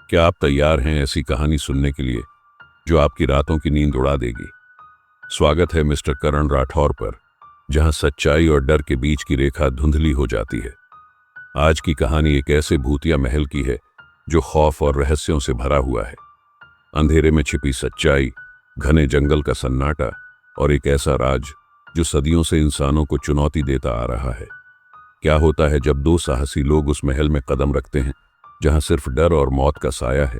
क्या आप तैयार हैं ऐसी कहानी सुनने के लिए जो आपकी रातों की नींद उड़ा देगी? स्वागत है मिस्टर करण राठौर पर, जहां सच्चाई और डर के बीच की रेखा धुंधली हो जाती है। आज की कहानी एक ऐसे भूतिया महल की है जो खौफ और रहस्यों से भरा हुआ है। अंधेरे में छिपी सच्चाई, घने जंगल का सन्नाटा और एक ऐसा राज जो सदियों से इंसानों को चुनौती देता आ रहा है। क्या होता है जब दो साहसी लोग उस महल में कदम रखते हैं जहां सिर्फ डर और मौत का साया है?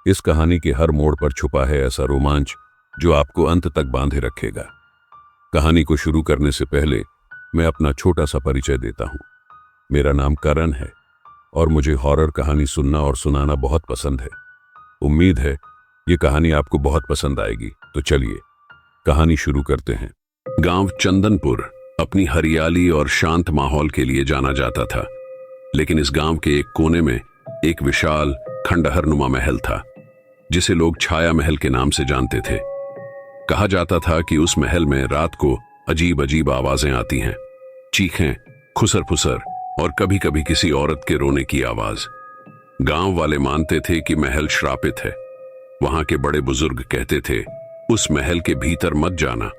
इस कहानी के हर मोड़ पर छुपा है ऐसा रोमांच जो आपको अंत तक बांधे रखेगा। कहानी को शुरू करने से पहले मैं अपना छोटा सा परिचय देता हूं। मेरा नाम करण है और मुझे हॉरर कहानी सुनना और सुनाना बहुत पसंद है। उम्मीद है ये कहानी आपको बहुत पसंद आएगी। तो चलिए कहानी शुरू करते हैं। गांव चंदनपुर अपनी हरियाली और शांत माहौल के लिए जाना जाता था, लेकिन इस गांव के एक कोने में एक विशाल खंडहरनुमा महल था जिसे लोग छाया महल के नाम से जानते थे। कहा जाता था कि उस महल में रात को अजीब अजीब आवाजें आती हैं, चीखें, खुसर फुसर और कभी कभी किसी औरत के रोने की आवाज। गांव वाले मानते थे कि महल श्रापित है। वहां के बड़े बुजुर्ग कहते थे, उस महल के भीतर मत जाना,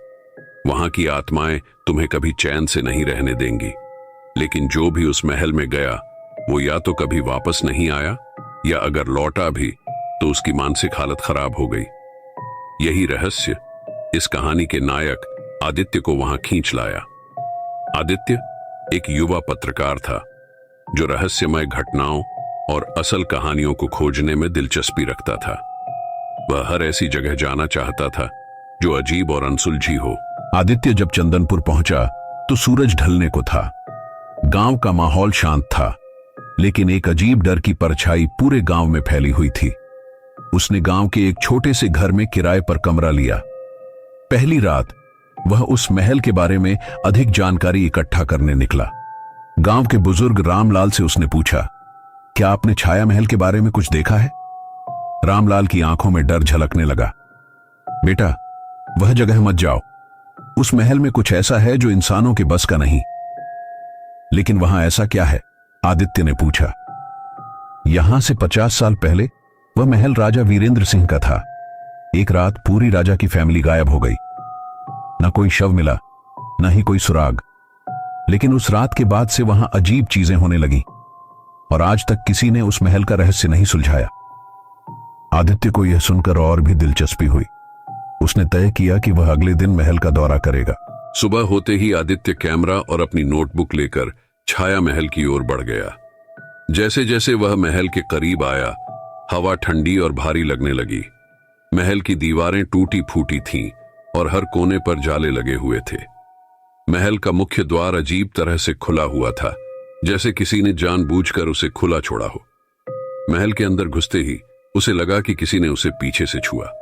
वहां की आत्माएं तुम्हें कभी चैन से नहीं रहने देंगी। लेकिन जो भी उस महल में गया वो या तो कभी वापस नहीं आया, या अगर लौटा भी तो उसकी मानसिक हालत खराब हो गई। यही रहस्य इस कहानी के नायक आदित्य को वहां खींच लाया। आदित्य एक युवा पत्रकार था जो रहस्यमय घटनाओं और असल कहानियों को खोजने में दिलचस्पी रखता था। वह हर ऐसी जगह जाना चाहता था जो अजीब और अनसुलझी हो। आदित्य जब चंदनपुर पहुंचा तो सूरज ढलने को था। गांव का माहौल शांत था, लेकिन एक अजीब डर की परछाई पूरे गांव में फैली हुई थी। उसने गांव के एक छोटे से घर में किराए पर कमरा लिया। पहली रात वह उस महल के बारे में अधिक जानकारी इकट्ठा करने निकला। गांव के बुजुर्ग रामलाल से उसने पूछा, क्या आपने छाया महल के बारे में कुछ देखा है? रामलाल की आंखों में डर झलकने लगा। बेटा, वह जगह मत जाओ। उस महल में कुछ ऐसा है जो इंसानों के बस का नहीं। लेकिन वहां ऐसा क्या है? आदित्य ने पूछा। यहां से 50 साल पहले वह महल राजा वीरेंद्र सिंह का था। एक रात पूरी राजा की फैमिली गायब हो गई। न कोई शव मिला, न ही कोई सुराग। लेकिन उस रात के बाद से वहां अजीब चीजें होने लगी और आज तक किसी ने उस महल का रहस्य नहीं सुलझाया। आदित्य को यह सुनकर और भी दिलचस्पी हुई। उसने तय किया कि वह अगले दिन महल का दौरा करेगा। सुबह होते ही आदित्य कैमरा और अपनी नोटबुक लेकर छाया महल की ओर बढ़ गया। जैसे जैसे वह महल के करीब आया, हवा ठंडी और भारी लगने लगी। महल की दीवारें टूटी फूटी थीं और हर कोने पर जाले लगे हुए थे। महल का मुख्य द्वार अजीब तरह से खुला हुआ था, जैसे किसी ने जानबूझकर उसे खुला छोड़ा हो। महल के अंदर घुसते ही उसे लगा कि किसी ने उसे पीछे से छुआ।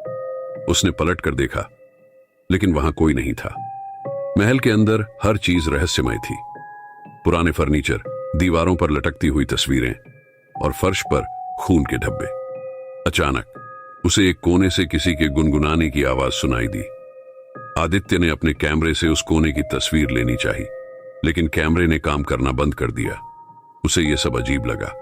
उसने पलट कर देखा, लेकिन वहां कोई नहीं था। महल के अंदर हर चीज रहस्यमय थी। पुराने फर्नीचर, दीवारों पर लटकती हुई तस्वीरें और फर्श पर खून के धब्बे। अचानक उसे एक कोने से किसी के गुनगुनाने की आवाज सुनाई दी। आदित्य ने अपने कैमरे से उस कोने की तस्वीर लेनी चाही, लेकिन कैमरे ने काम करना बंद कर दिया। उसे यह सब अजीब लगा,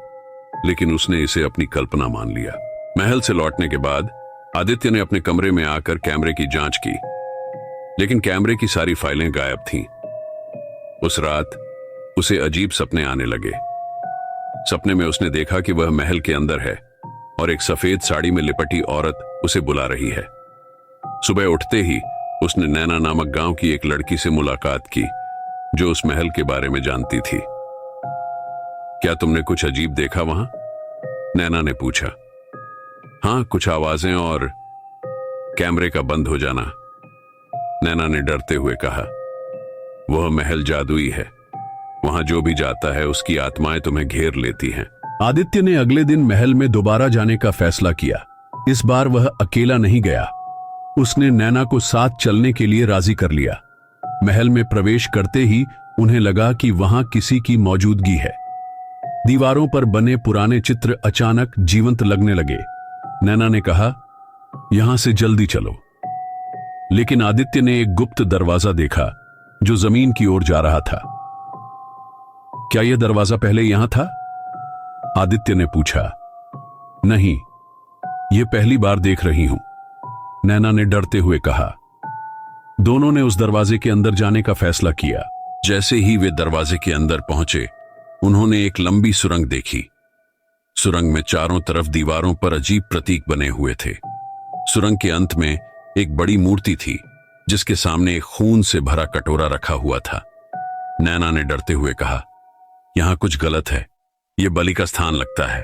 लेकिन उसने इसे अपनी कल्पना मान लिया। महल से लौटने के बाद आदित्य ने अपने कमरे में आकर कैमरे की जांच की, लेकिन कैमरे की सारी फाइलें गायब थीं। उस रात उसे अजीब सपने आने लगे। सपने में उसने देखा कि वह महल के अंदर है और एक सफेद साड़ी में लिपटी औरत उसे बुला रही है। सुबह उठते ही उसने नैना नामक गांव की एक लड़की से मुलाकात की जो उस महल के बारे में जानती थी। क्या तुमने कुछ अजीब देखा वहां? नैना ने पूछा। हाँ, कुछ आवाजें और कैमरे का बंद हो जाना, नैना ने डरते हुए कहा। वह महल जादुई है, वहां जो भी जाता है उसकी आत्माएं तुम्हें घेर लेती हैं। आदित्य ने अगले दिन महल में दोबारा जाने का फैसला किया। इस बार वह अकेला नहीं गया। उसने नैना को साथ चलने के लिए राजी कर लिया। महल में प्रवेश करते ही उन्हें लगा कि वहां किसी की मौजूदगी है। दीवारों पर बने पुराने चित्र अचानक जीवंत लगने लगे। नैना ने कहा, यहां से जल्दी चलो। लेकिन आदित्य ने एक गुप्त दरवाजा देखा जो जमीन की ओर जा रहा था। क्या यह दरवाजा पहले यहां था? आदित्य ने पूछा। नहीं, ये पहली बार देख रही हूं, नैना ने डरते हुए कहा। दोनों ने उस दरवाजे के अंदर जाने का फैसला किया। जैसे ही वे दरवाजे के अंदर पहुंचे, उन्होंने एक लंबी सुरंग देखी। सुरंग में चारों तरफ दीवारों पर अजीब प्रतीक बने हुए थे। सुरंग के अंत में एक बड़ी मूर्ति थी, जिसके सामने एक खून से भरा कटोरा रखा हुआ था। नैना ने डरते हुए कहा, यहां कुछ गलत है, यह बलि का स्थान लगता है।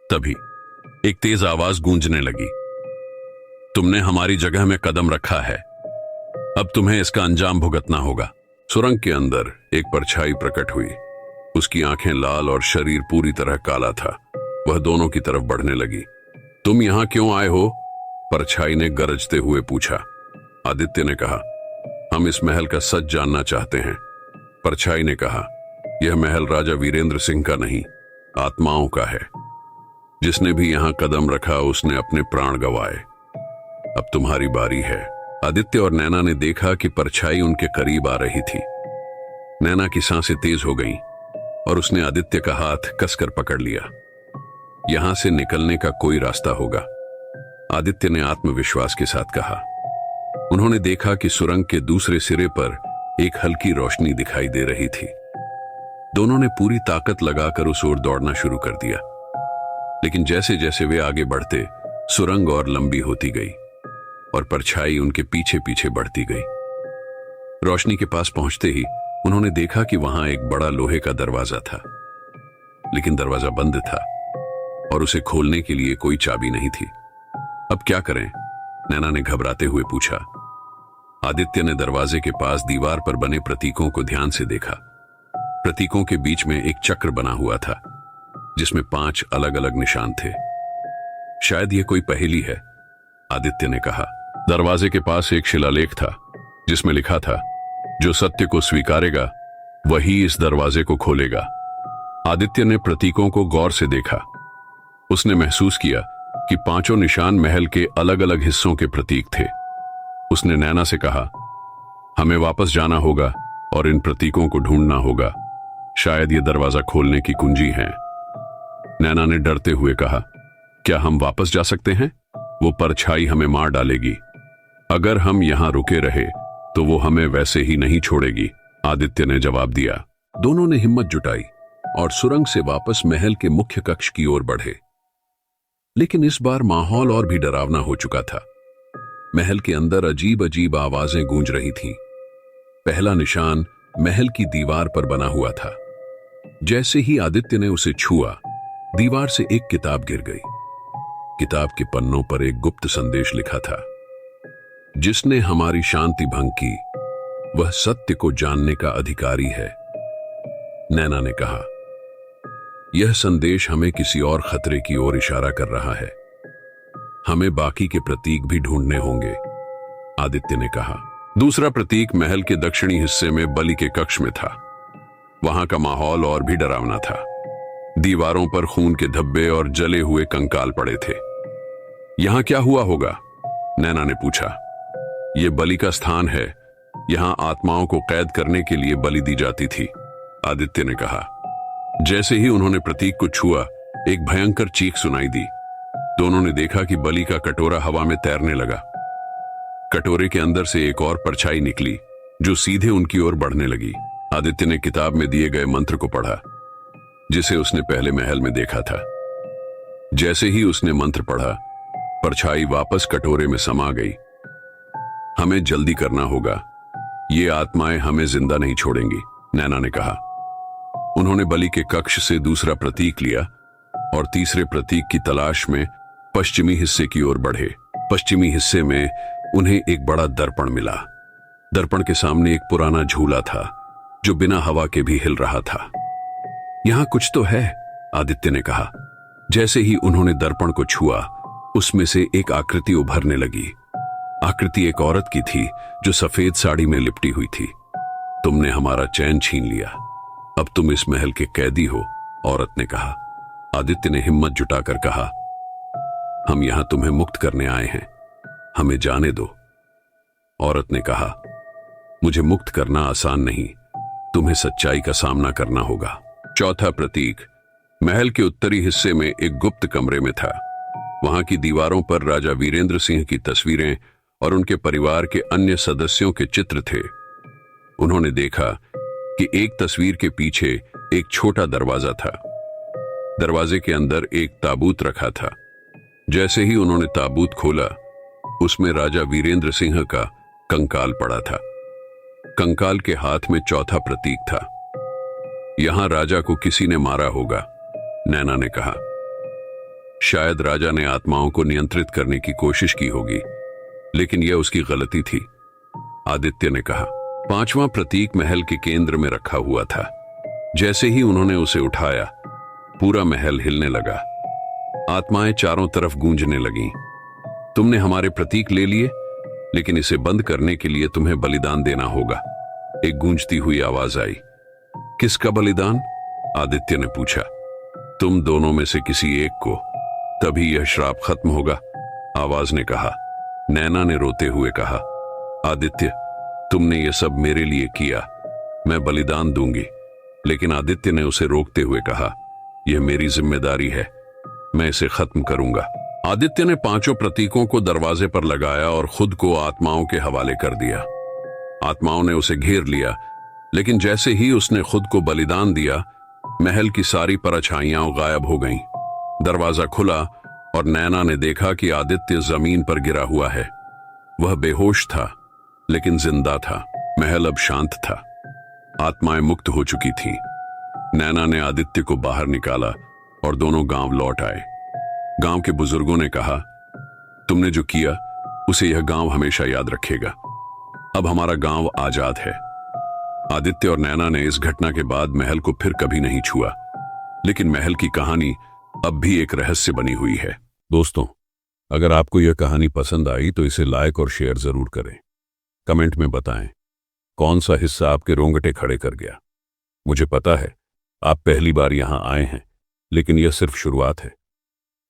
तभी एक तेज आवाज गूंजने लगी, तुमने हमारी जगह में कदम रखा है, अब तुम्हें इसका अंजाम भुगतना होगा। सुरंग के अंदर एक परछाई प्रकट हुई। उसकी आंखें लाल और शरीर पूरी तरह काला था। वह दोनों की तरफ बढ़ने लगी। तुम यहां क्यों आए हो? परछाई ने गरजते हुए पूछा। आदित्य ने कहा, हम इस महल का सच जानना चाहते हैं। परछाई ने कहा, यह महल राजा वीरेंद्र सिंह का नहीं, आत्माओं का है। जिसने भी यहां कदम रखा उसने अपने प्राण गंवाए। अब तुम्हारी बारी है। आदित्य और नैना ने देखा कि परछाई उनके करीब आ रही थी। नैना की सांसें तेज हो गईं और उसने आदित्य का हाथ कसकर पकड़ लिया। यहां से निकलने का कोई रास्ता होगा, आदित्य ने आत्मविश्वास के साथ कहा। उन्होंने देखा कि सुरंग के दूसरे सिरे पर एक हल्की रोशनी दिखाई दे रही थी। दोनों ने पूरी ताकत लगाकर उस ओर दौड़ना शुरू कर दिया, लेकिन जैसे जैसे वे आगे बढ़ते, सुरंग और लंबी होती गई और परछाई उनके पीछे पीछे बढ़ती गई। रोशनी के पास पहुंचते ही उन्होंने देखा कि वहां एक बड़ा लोहे का दरवाजा था, लेकिन दरवाजा बंद था और उसे खोलने के लिए कोई चाबी नहीं थी। अब क्या करें? नैना ने घबराते हुए पूछा। आदित्य ने दरवाजे के पास दीवार पर बने प्रतीकों को ध्यान से देखा। प्रतीकों के बीच में एक चक्र बना हुआ था, जिसमें 5 अलग अलग निशान थे। शायद यह कोई पहेली है, आदित्य ने कहा। दरवाजे के पास एक शिलालेख था, जिसमें लिखा था, जो सत्य को स्वीकारेगा वही इस दरवाजे को खोलेगा। आदित्य ने प्रतीकों को गौर से देखा। उसने महसूस किया कि 5 निशान महल के अलग अलग हिस्सों के प्रतीक थे। उसने नैना से कहा, हमें वापस जाना होगा और इन प्रतीकों को ढूंढना होगा। शायद ये दरवाजा खोलने की कुंजी है। नैना ने डरते हुए कहा, क्या हम वापस जा सकते हैं? वो परछाई हमें मार डालेगी। अगर हम यहां रुके रहे तो वो हमें वैसे ही नहीं छोड़ेगी, आदित्य ने जवाब दिया। दोनों ने हिम्मत जुटाई और सुरंग से वापस महल के मुख्य कक्ष की ओर बढ़े। लेकिन इस बार माहौल और भी डरावना हो चुका था। महल के अंदर अजीब अजीब आवाजें गूंज रही थीं। पहला निशान महल की दीवार पर बना हुआ था। जैसे ही आदित्य ने उसे छुआ, दीवार से एक किताब गिर गई। किताब के पन्नों पर एक गुप्त संदेश लिखा था, जिसने हमारी शांति भंग की वह सत्य को जानने का अधिकारी है। नैना ने कहा, यह संदेश हमें किसी और खतरे की ओर इशारा कर रहा है। हमें बाकी के प्रतीक भी ढूंढने होंगे, आदित्य ने कहा। दूसरा प्रतीक महल के दक्षिणी हिस्से में बलि के कक्ष में था। वहां का माहौल और भी डरावना था। दीवारों पर खून के धब्बे और जले हुए कंकाल पड़े थे। यहां क्या हुआ होगा? नैना ने पूछा। यह बलि का स्थान है, यहां आत्माओं को कैद करने के लिए बलि दी जाती थी, आदित्य ने कहा। जैसे ही उन्होंने प्रतीक को छुआ, एक भयंकर चीख सुनाई दी। दोनों ने देखा कि बलि का कटोरा हवा में तैरने लगा। कटोरे के अंदर से एक और परछाई निकली, जो सीधे उनकी ओर बढ़ने लगी। आदित्य ने किताब में दिए गए मंत्र को पढ़ा, जिसे उसने पहले महल में देखा था। जैसे ही उसने मंत्र पढ़ा, परछाई वापस कटोरे में समा गई। हमें जल्दी करना होगा, ये आत्माएं हमें जिंदा नहीं छोड़ेंगी, नैना ने कहा। उन्होंने बलि के कक्ष से दूसरा प्रतीक लिया और तीसरे प्रतीक की तलाश में पश्चिमी हिस्से की ओर बढ़े। पश्चिमी हिस्से में उन्हें एक बड़ा दर्पण मिला। दर्पण के सामने एक पुराना झूला था, जो बिना हवा के भी हिल रहा था। यहां कुछ तो है, आदित्य ने कहा। जैसे ही उन्होंने दर्पण को छुआ, उसमें से एक आकृति उभरने लगी। आकृति एक औरत की थी, जो सफेद साड़ी में लिपटी हुई थी। तुमने हमारा चैन छीन लिया, अब तुम इस महल के कैदी हो, औरत ने कहा। आदित्य ने हिम्मत जुटाकर कहा, हम यहां तुम्हें मुक्त करने आए हैं, हमें जाने दो। औरत ने कहा, मुझे मुक्त करना आसान नहीं, तुम्हें सच्चाई का सामना करना होगा। चौथा प्रतीक महल के उत्तरी हिस्से में एक गुप्त कमरे में था। वहां की दीवारों पर राजा वीरेंद्र सिंह की तस्वीरें और उनके परिवार के अन्य सदस्यों के चित्र थे। उन्होंने देखा कि एक तस्वीर के पीछे एक छोटा दरवाजा था। दरवाजे के अंदर एक ताबूत रखा था। जैसे ही उन्होंने ताबूत खोला, उसमें राजा वीरेंद्र सिंह का कंकाल पड़ा था। कंकाल के हाथ में चौथा प्रतीक था। यहां राजा को किसी ने मारा होगा, नैना ने कहा। शायद राजा ने आत्माओं को नियंत्रित करने की कोशिश की होगी, लेकिन यह उसकी गलती थी, आदित्य ने कहा। पांचवां प्रतीक महल के केंद्र में रखा हुआ था। जैसे ही उन्होंने उसे उठाया, पूरा महल हिलने लगा। आत्माएं चारों तरफ गूंजने लगीं। तुमने हमारे प्रतीक ले लिए, लेकिन इसे बंद करने के लिए तुम्हें बलिदान देना होगा, एक गूंजती हुई आवाज आई। किसका बलिदान? आदित्य ने पूछा। तुम दोनों में से किसी एक को, तभी यह श्राप खत्म होगा, आवाज ने कहा। नैना ने रोते हुए कहा, आदित्य, तुमने यह सब मेरे लिए किया, मैं बलिदान दूंगी। लेकिन आदित्य ने उसे रोकते हुए कहा, यह मेरी जिम्मेदारी है, मैं इसे खत्म करूंगा। आदित्य ने पांचों प्रतीकों को दरवाजे पर लगाया और खुद को आत्माओं के हवाले कर दिया। आत्माओं ने उसे घेर लिया, लेकिन जैसे ही उसने खुद को बलिदान दिया, महल की सारी परछाइयां गायब हो गईं। दरवाजा खुला और नैना ने देखा कि आदित्य जमीन पर गिरा हुआ है। वह बेहोश था, लेकिन जिंदा था। महल अब शांत था। आत्माएं मुक्त हो चुकी थीं। नैना ने आदित्य को बाहर निकाला और दोनों गांव लौट आए। गांव के बुजुर्गों ने कहा, तुमने जो किया उसे यह गांव हमेशा याद रखेगा। अब हमारा गांव आजाद है। आदित्य और नैना ने इस घटना के बाद महल को फिर कभी नहीं छुआ, लेकिन महल की कहानी अब भी एक रहस्य बनी हुई है। दोस्तों, अगर आपको यह कहानी पसंद आई तो इसे लाइक और शेयर जरूर करें। कमेंट में बताएं कौन सा हिस्सा आपके रोंगटे खड़े कर गया। मुझे पता है आप पहली बार यहां आए हैं, लेकिन यह सिर्फ शुरुआत है।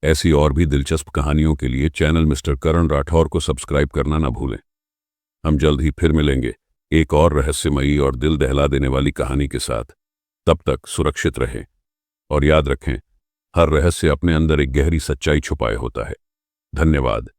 ऐसी और भी दिलचस्प कहानियों के लिए चैनल मिस्टर करण राठौर को सब्सक्राइब करना ना भूलें। हम जल्द ही फिर मिलेंगे एक और रहस्यमयी और दिल दहला देने वाली कहानी के साथ। तब तक सुरक्षित रहें और याद रखें, हर रहस्य अपने अंदर एक गहरी सच्चाई छुपाए होता है। धन्यवाद।